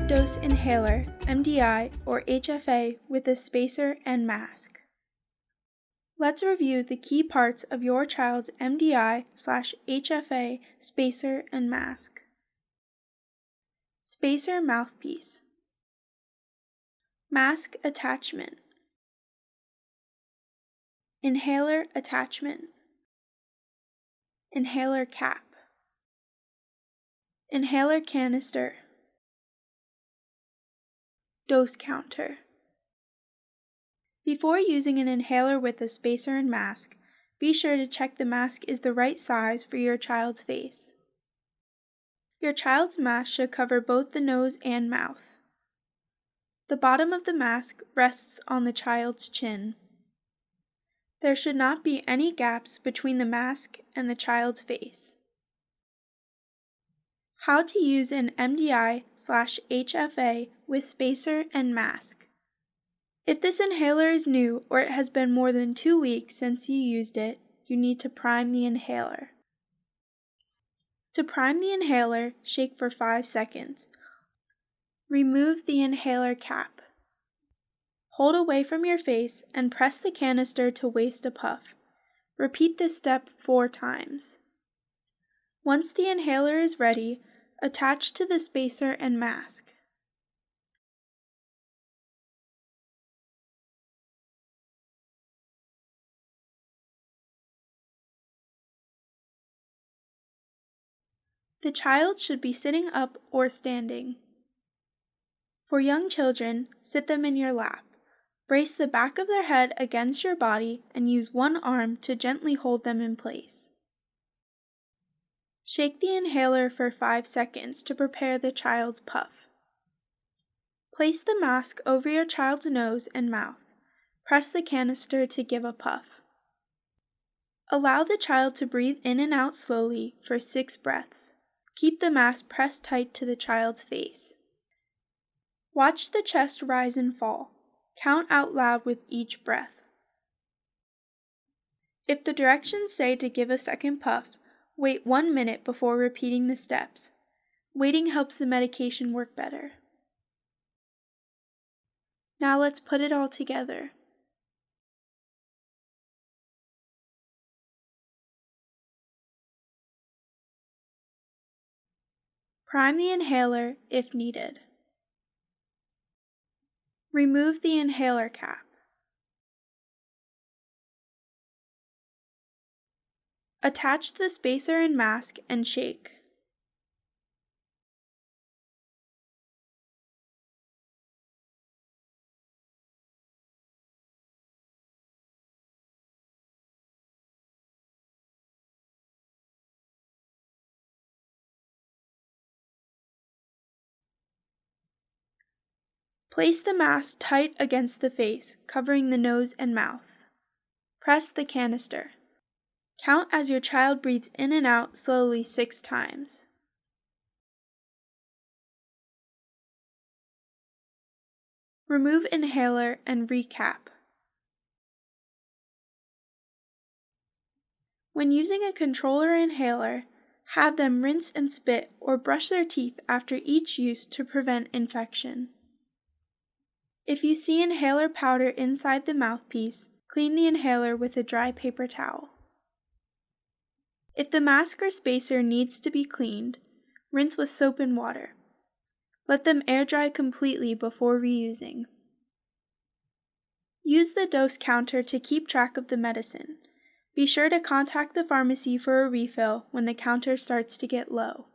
rapid dose inhaler, MDI, or HFA with a spacer and mask. Let's review the key parts of your child's MDI/HFA spacer and mask. Spacer mouthpiece. Mask attachment. Inhaler attachment. Inhaler cap. Inhaler canister. Dose counter. Before using an inhaler with a spacer and mask, be sure to check the mask is the right size for your child's face. Your child's mask should cover both the nose and mouth. The bottom of the mask rests on the child's chin. There should not be any gaps between the mask and the child's face. How to use an MDI/HFA with spacer and mask. If this inhaler is new or it has been more than 2 weeks since you used it, you need to prime the inhaler. To prime the inhaler, shake for 5 seconds. Remove the inhaler cap. Hold away from your face and press the canister to waste a puff. Repeat this step 4 times. Once the inhaler is ready, attach to the spacer and mask. The child should be sitting up or standing. For young children, sit them in your lap. Brace the back of their head against your body and use one arm to gently hold them in place. Shake the inhaler for 5 seconds to prepare the child's puff. Place the mask over your child's nose and mouth. Press the canister to give a puff. Allow the child to breathe in and out slowly for 6 breaths. Keep the mask pressed tight to the child's face. Watch the chest rise and fall. Count out loud with each breath. If the directions say to give a second puff, wait 1 minute before repeating the steps. Waiting helps the medication work better. Now let's put it all together. Prime the inhaler if needed. Remove the inhaler cap. Attach the spacer and mask and shake. Place the mask tight against the face, covering the nose and mouth. Press the canister. Count as your child breathes in and out slowly 6 times. Remove inhaler and recap. When using a controller inhaler, have them rinse and spit or brush their teeth after each use to prevent infection. If you see inhaler powder inside the mouthpiece, clean the inhaler with a dry paper towel. If the mask or spacer needs to be cleaned, rinse with soap and water. Let them air dry completely before reusing. Use the dose counter to keep track of the medicine. Be sure to contact the pharmacy for a refill when the counter starts to get low.